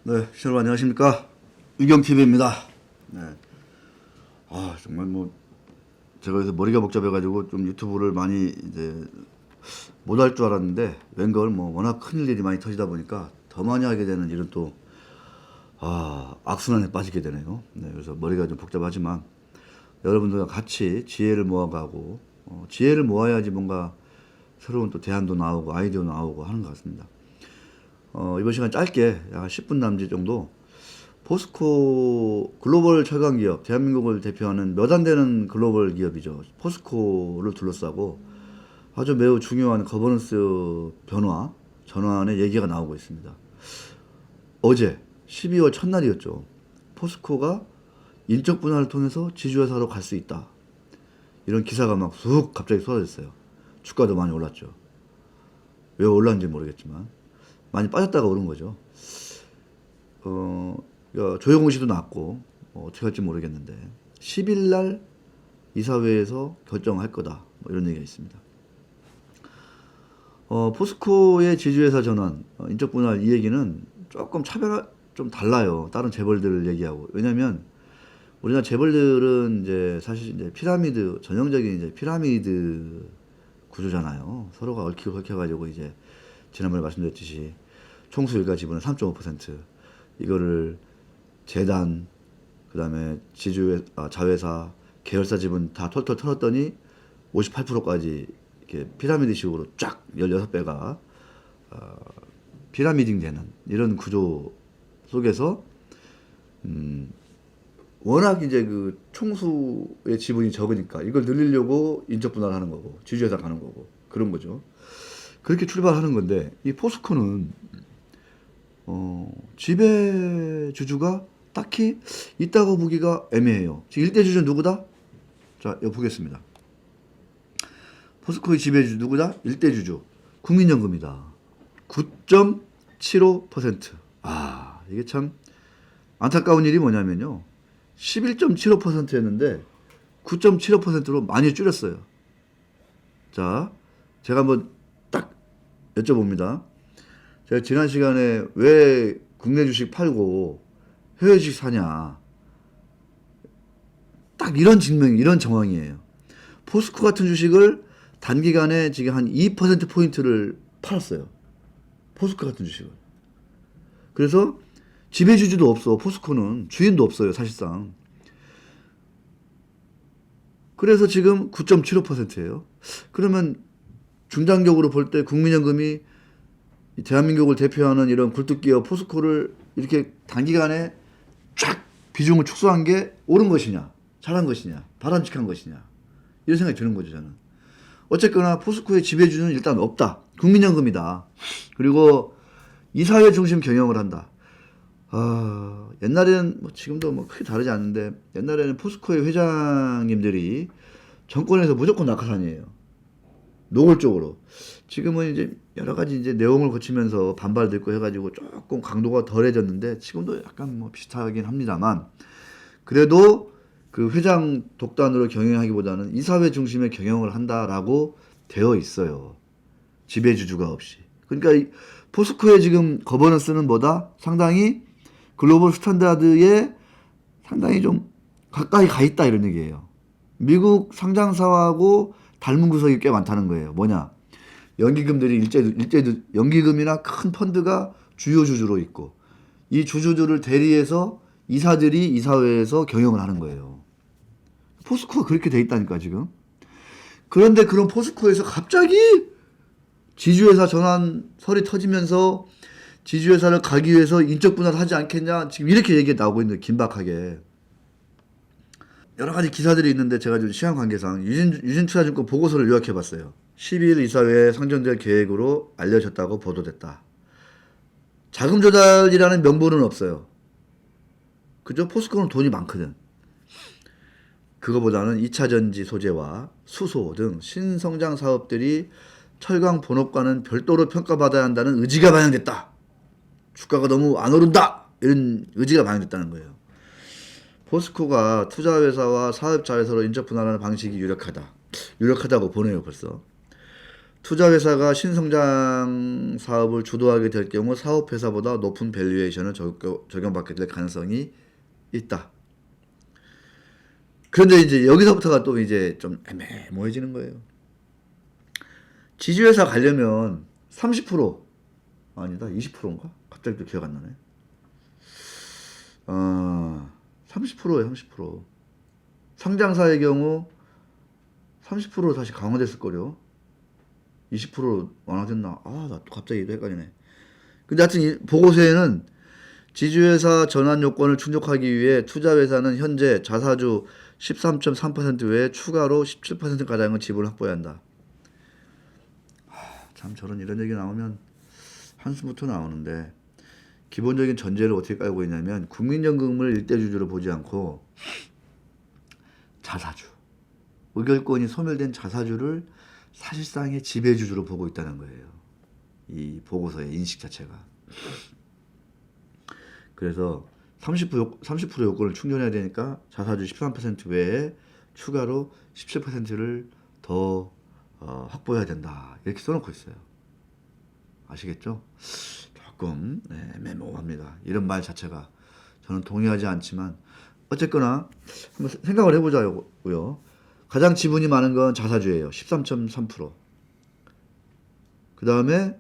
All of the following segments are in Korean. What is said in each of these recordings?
네, 여러분 안녕하십니까? 유경TV입니다. 네. 정말 제가 그래서 머리가 복잡해가지고 좀 유튜브를 많이 이제 못 할 줄 알았는데, 웬걸 워낙 큰 일이 많이 터지다 보니까 더 많이 하게 되는 이런 또, 악순환에 빠지게 되네요. 네, 그래서 머리가 좀 복잡하지만, 여러분들과 같이 지혜를 모아가고, 지혜를 모아야지 뭔가 새로운 또 대안도 나오고 아이디어 나오고 하는 것 같습니다. 이번 시간 짧게 약 10분 남짓 정도 포스코 글로벌 철강 기업, 대한민국을 대표하는 몇 안 되는 글로벌 기업이죠. 포스코를 둘러싸고 아주 매우 중요한 거버넌스 변화, 전환의 얘기가 나오고 있습니다. 어제 12월 첫날이었죠. 포스코가 인적 분할을 통해서 지주회사로 갈 수 있다. 이런 기사가 막 쑥 갑자기 쏟아졌어요. 주가도 많이 올랐죠. 왜 올랐는지 모르겠지만 많이 빠졌다가 오른 거죠. 조정 공시도 났고 어떻게 할지 모르겠는데 10일 날 이사회에서 결정할 거다. 이런 얘기가 있습니다. 포스코의 지주회사 전환, 인적 분할 이 얘기는 조금 좀 달라요. 다른 재벌들 얘기하고. 왜냐면 우리나라 재벌들은 이제 사실 이제 피라미드, 전형적인 이제 피라미드 구조잖아요. 서로가 얽히고 섞여가지고 이제 지난번에 말씀드렸듯이 총수 일가 지분의 3.5%, 이거를 재단, 그 다음에 자회사, 계열사 지분 다 털털 털었더니 58%까지 이렇게 피라미드식으로 쫙 16배가 피라미딩 되는 이런 구조 속에서 워낙 이제 그 총수의 지분이 적으니까 이걸 늘리려고 인적 분할하는 거고 지주회사 가는 거고 그런 거죠. 그렇게 출발하는 건데 이 포스코는 지배주주가 딱히 있다고 보기가 애매해요. 지금 일대 주주 누구다? 자, 여기 보겠습니다. 포스코의 지배주주 누구다? 일대 주주 국민연금이다. 9.75%. 이게 참 안타까운 일이 뭐냐면요. 11.75%였는데 9.75%로 많이 줄였어요. 자, 제가 한번 딱 여쭤봅니다. 제가 지난 시간에 왜 국내 주식 팔고 해외 주식 사냐. 딱 이런 이런 정황이에요. 포스코 같은 주식을 단기간에 지금 한 2%포인트를 팔았어요. 포스코 같은 주식을. 그래서 지배주주도 없어. 포스코는 주인도 없어요. 사실상. 그래서 지금 9.75%예요. 그러면 중장기적으로 볼 때 국민연금이 대한민국을 대표하는 이런 굴뚝기업 포스코를 이렇게 단기간에 쫙 비중을 축소한 게 옳은 것이냐, 잘한 것이냐, 바람직한 것이냐, 이런 생각이 드는 거죠. 저는 어쨌거나 포스코의 지배주는 일단 없다. 국민연금이다. 그리고 이사회 중심 경영을 한다. 옛날에는 지금도 크게 다르지 않는데 옛날에는 포스코의 회장님들이 정권에서 무조건 낙하산이에요. 노골적으로. 지금은 이제 여러 가지 이제 내용을 거치면서 반발도 있고 해가지고 조금 강도가 덜해졌는데 지금도 약간 비슷하긴 합니다만 그래도 그 회장 독단으로 경영하기보다는 이사회 중심의 경영을 한다라고 되어 있어요. 지배주주가 없이. 그러니까 이 포스코의 지금 거버넌스는 뭐다? 상당히 글로벌 스탠다드에 상당히 좀 가까이 가 있다 이런 얘기예요. 미국 상장사하고 닮은 구석이 꽤 많다는 거예요. 뭐냐? 연기금들이 연기금이나 큰 펀드가 주요 주주로 있고 이 주주들을 대리해서 이사들이 이사회에서 경영을 하는 거예요. 포스코가 그렇게 돼 있다니까 지금. 그런데 그런 포스코에서 갑자기 지주회사 전환설이 터지면서 지주회사를 가기 위해서 인적 분할하지 않겠냐 지금 이렇게 얘기가 나오고 있는데 긴박하게. 여러 가지 기사들이 있는데 제가 좀 시간 관계상 유진투자증권 보고서를 요약해봤어요. 12일 이사회에 상정될 계획으로 알려졌다고 보도됐다. 자금 조달이라는 명분은 없어요. 그죠? 포스코는 돈이 많거든. 그거보다는 2차전지 소재와 수소 등 신성장 사업들이 철강 본업과는 별도로 평가받아야 한다는 의지가 반영됐다. 주가가 너무 안 오른다. 이런 의지가 반영됐다는 거예요. 포스코가 투자회사와 사업자회사로 인적 분할하는 방식이 유력하다고 보네요. 벌써 투자회사가 신성장 사업을 주도하게 될 경우 사업회사보다 높은 밸류에이션을 적용받게 될 가능성이 있다. 그런데 이제 여기서부터가 또 이제 좀 애매모호해지는 거예요. 지주회사 가려면 30% 아니다 20%인가? 갑자기 또 기억 안 나네. 30%예요 30%. 상장사의 경우 30% 다시 강화됐을 거요. 20% 완화됐나? 나 또 갑자기 헷갈리네. 근데 하여튼 이 보고서에는 지주회사 전환 요건을 충족하기 위해 투자회사는 현재 자사주 13.3% 외에 추가로 17%가량의 지분을 확보해야 한다. 참 저런 이런 얘기 나오면 한숨부터 나오는데 기본적인 전제를 어떻게 깔고 있냐면 국민연금을 일대주주로 보지 않고 자사주, 의결권이 소멸된 자사주를 사실상의 지배주주로 보고 있다는 거예요. 이 보고서의 인식 자체가. 그래서 30% 요건을 충족해야 되니까 자사주 13% 외에 추가로 17%를 더 확보해야 된다. 이렇게 써놓고 있어요. 아시겠죠? 조금 애매모호합니다. 이런 말 자체가 저는 동의하지 않지만 어쨌거나 한번 생각을 해보자고요. 가장 지분이 많은 건 자사주예요. 13.3%. 그 다음에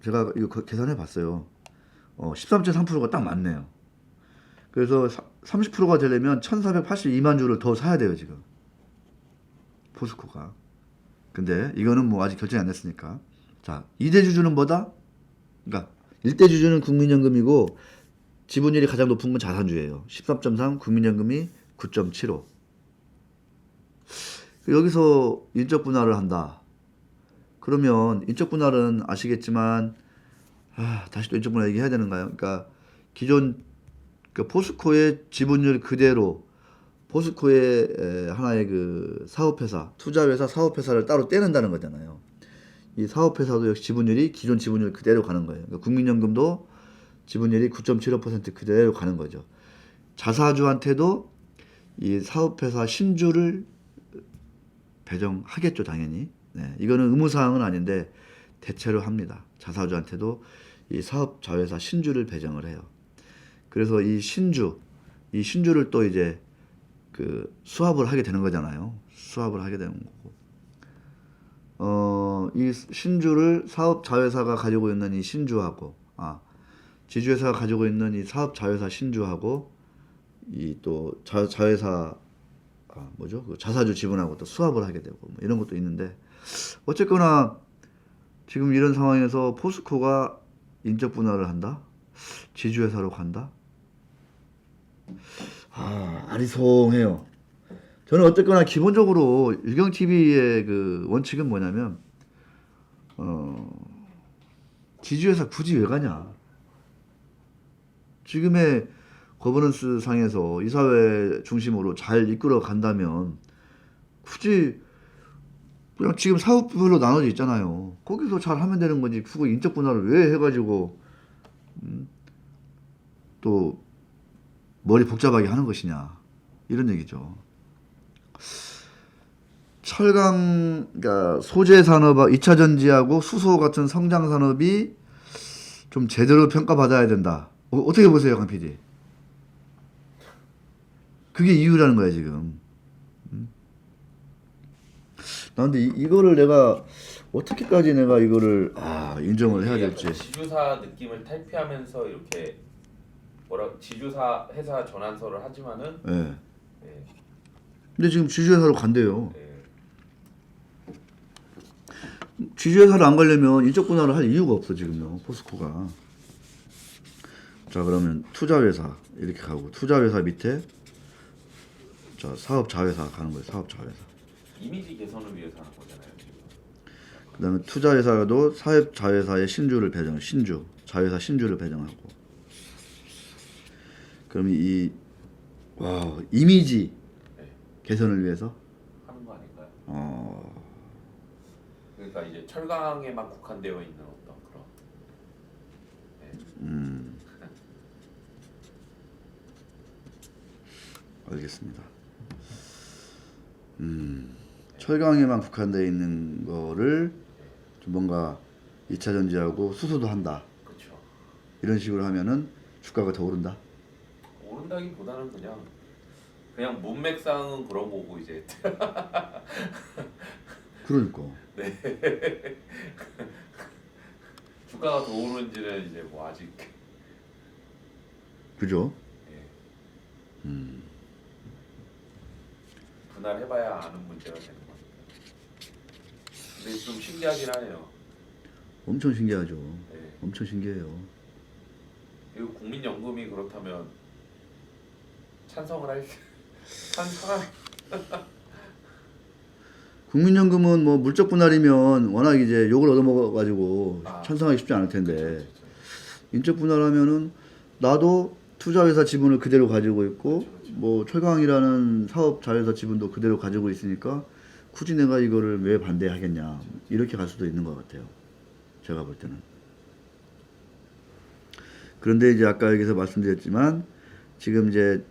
제가 이거 계산해 봤어요. 13.3%가 딱 맞네요. 그래서 30%가 되려면 1482만 주를 더 사야 돼요, 지금. 포스코가. 근데 이거는 뭐 아직 결정이 안 됐으니까. 자, 2대 주주는 뭐다? 그러니까 1대 주주는 국민연금이고 지분율이 가장 높은 건 자산주예요. 13.3, 국민연금이 9.75. 여기서 인적 분할을 한다. 그러면 인적 분할은 아시겠지만 다시 또 인적 분할 얘기해야 되는가요? 그러니까 기존 포스코의 지분율 그대로 포스코의 하나의 그 사업회사, 투자회사 사업회사를 따로 떼낸다는 거잖아요. 이 사업회사도 역시 지분율이 기존 지분율 그대로 가는 거예요. 그러니까 국민연금도 지분율이 9.75% 그대로 가는 거죠. 자사주한테도 이 사업회사 신주를 배정하겠죠, 당연히. 네, 이거는 의무사항은 아닌데 대체로 합니다. 자사주한테도 이 사업자회사 신주를 배정을 해요. 그래서 이 신주를 또 이제 그 수합을 하게 되는 거잖아요. 수합을 하게 되는 거고. 이 신주를 사업자회사가 가지고 있는 이 신주하고, 지주회사가 가지고 있는 이 사업자회사 신주하고, 이 또 자회사, 뭐죠? 그 자사주 지분하고 또 수합을 하게 되고, 뭐 이런 것도 있는데, 어쨌거나 지금 이런 상황에서 포스코가 인적 분할을 한다? 지주회사로 간다? 아리송해요. 저는 어쨌거나 기본적으로 유경TV의 그 원칙은 뭐냐면, 지주회사 굳이 왜 가냐? 지금의 거버넌스 상에서 이사회 중심으로 잘 이끌어 간다면, 굳이 그냥 지금 사업별로 나눠져 있잖아요. 거기서 잘 하면 되는 거지. 그거 인적 분할을 왜 해가지고, 또 머리 복잡하게 하는 것이냐. 이런 얘기죠. 철강, 그러니까 소재 산업, 2차 전지하고 수소 같은 성장 산업이 좀 제대로 평가받아야 된다. 어떻게 보세요, 강 PD? 그게 이유라는 거야, 지금. 나 근데 이거를 내가 어떻게까지 내가 이거를 인정을 해야 될지. 지주사 느낌을 탈피하면서 이렇게 지주사 회사 전환서를 하지만은 네. 네. 근데 지금 지주회사로 간대요. 네. 지주회사를 안 가려면 인적 분할을 할 이유가 없어 지금요. 포스코가. 자 그러면 투자회사 이렇게 가고 투자회사 밑에 자 사업자회사 가는 거예요. 사업자회사. 이미지 개선을 위해서 하는 거잖아요. 지금. 그다음에 투자회사도 사업자회사의 신주를 배정, 자회사 신주를 배정하고. 그럼 이미지 네. 개선을 위해서 하는 거 아닌가요? 그러니까 이제 철강에만 국한되어 있는 어떤 그런. 네. 알겠습니다. 철강에만 국한되어 있는 거를 좀 뭔가 2차 전지하고 수소도 한다. 그렇죠. 이런 식으로 하면은 주가가 더 오른다. 오른다기보다는 그냥 문맥상은 그런 거고 이제 그러니까. 주가가 더 오르는지는 이제 뭐 아직 그죠? 예, 분할해봐야 아는 문제가 되는 거니까. 근데 좀 신기하긴 하네요. 엄청 신기하죠. 예. 엄청 신기해요. 이거 국민연금이 그렇다면 찬성을 찬성할 국민연금은 뭐 물적 분할이면 워낙 이제 욕을 얻어먹어가지고 찬성하기 쉽지 않을 텐데 그렇죠. 인적 분할하면은 나도 투자회사 지분을 그대로 가지고 있고 뭐 철강이라는 사업 자회사 지분도 그대로 가지고 있으니까 굳이 내가 이거를 왜 반대하겠냐 이렇게 갈 수도 있는 것 같아요. 제가 볼 때는. 그런데 이제 아까 여기서 말씀드렸지만 지금 이제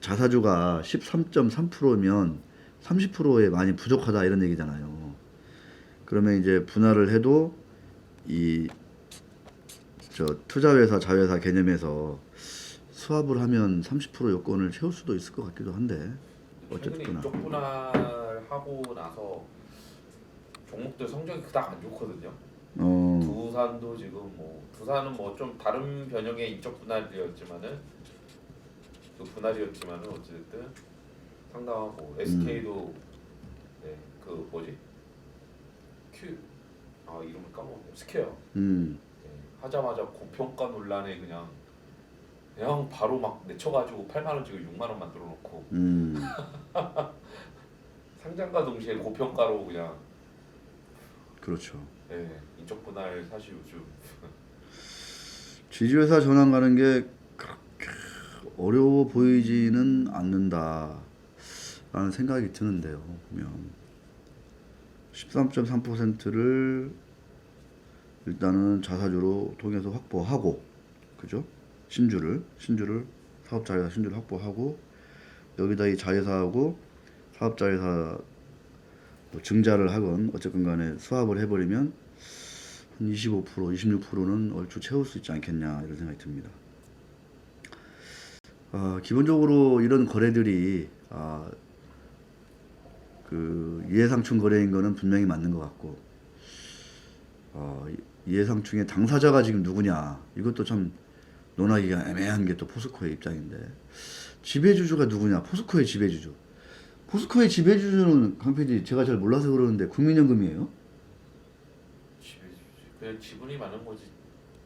자사주가 13.3%면 30%에 많이 부족하다 이런 얘기잖아요. 그러면 이제 분할을 해도 이 투자회사 자회사 개념에서 수합을 하면 30% 요건을 채울 수도 있을 것 같기도 한데 최근에 어쨌거나 인적 분할하고 나서 종목들 성적이 그닥 안 좋거든요. 두산도 지금 두산은 뭐 좀 다른 변형의 인적 분할이었지만은 어쨌든 상당하고 SK도 네, 그 뭐지 이름을 까먹었네. 스퀘어 네, 하자마자 고평가 논란에 그냥 바로 막 내쳐가지고 8만 원 지금 6만 원 만들어 놓고 상장과 동시에 고평가로 그냥 그렇죠. 네, 인적 분할 사실 요즘 지주회사 전환 가는 게 그렇게 어려워 보이지는 않는다 라는 생각이 드는데요. 보면 13.3%를 일단은 자사주로 통해서 확보하고 그죠? 신주를 사업자회사 신주를 확보하고 여기다 이 자회사하고 사업자회사 뭐 증자를 하건 어쨌건 간에 수합을 해버리면 한 25%, 26%는 얼추 채울 수 있지 않겠냐 이런 생각이 듭니다. 기본적으로 이런 거래들이 그 이해상충 거래인 거는 분명히 맞는 것 같고 이해상충의 당사자가 지금 누구냐 이것도 참 논하기가 애매한 게 또 포스코의 입장인데 지배주주가 누구냐 포스코의 지배주주 포스코의 지배주주는 강 PD 제가 잘 몰라서 그러는데 국민연금이에요? 그냥 지분이 많은 거지.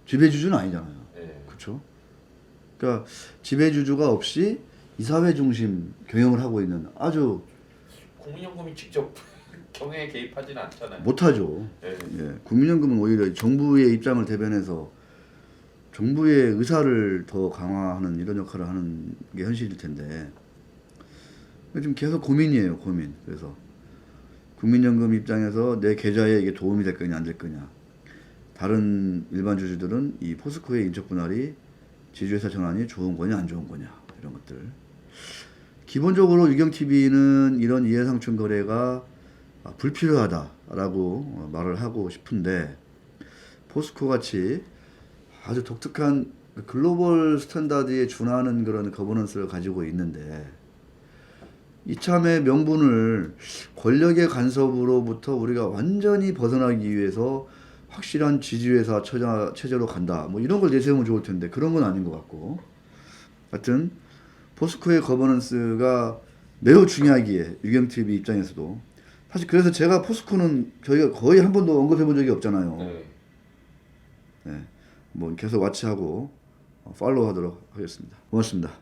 지배주주는 아니잖아요. 네. 그렇죠? 그러니까 지배주주가 없이 이사회 중심 경영을 하고 있는 아주 국민연금이 직접 경영에 개입하지는 않잖아요. 못하죠. 네. 예, 국민연금은 오히려 정부의 입장을 대변해서 정부의 의사를 더 강화하는 이런 역할을 하는 게 현실일 텐데 지금 계속 고민이에요. 고민. 그래서 국민연금 입장에서 내 계좌에 이게 도움이 될 거냐 안 될 거냐. 다른 일반 주주들은 이 포스코의 인적 분할이 지주회사 전환이 좋은 거냐 안 좋은 거냐 이런 것들. 기본적으로 유경TV는 이런 이해상충 거래가 불필요하다라고 말을 하고 싶은데 포스코 같이 아주 독특한 글로벌 스탠다드에 준하는 그런 거버넌스를 가지고 있는데 이참에 명분을 권력의 간섭으로부터 우리가 완전히 벗어나기 위해서 확실한 지주회사 체제로 간다. 뭐 이런 걸 내세우면 좋을 텐데 그런 건 아닌 것 같고 하여튼 포스코의 거버넌스가 매우 중요하기에 유경TV 입장에서도 사실 그래서 제가 포스코는 저희가 거의 한 번도 언급해 본 적이 없잖아요. 네. 네. 뭐 계속 와치하고 팔로우 하도록 하겠습니다. 고맙습니다.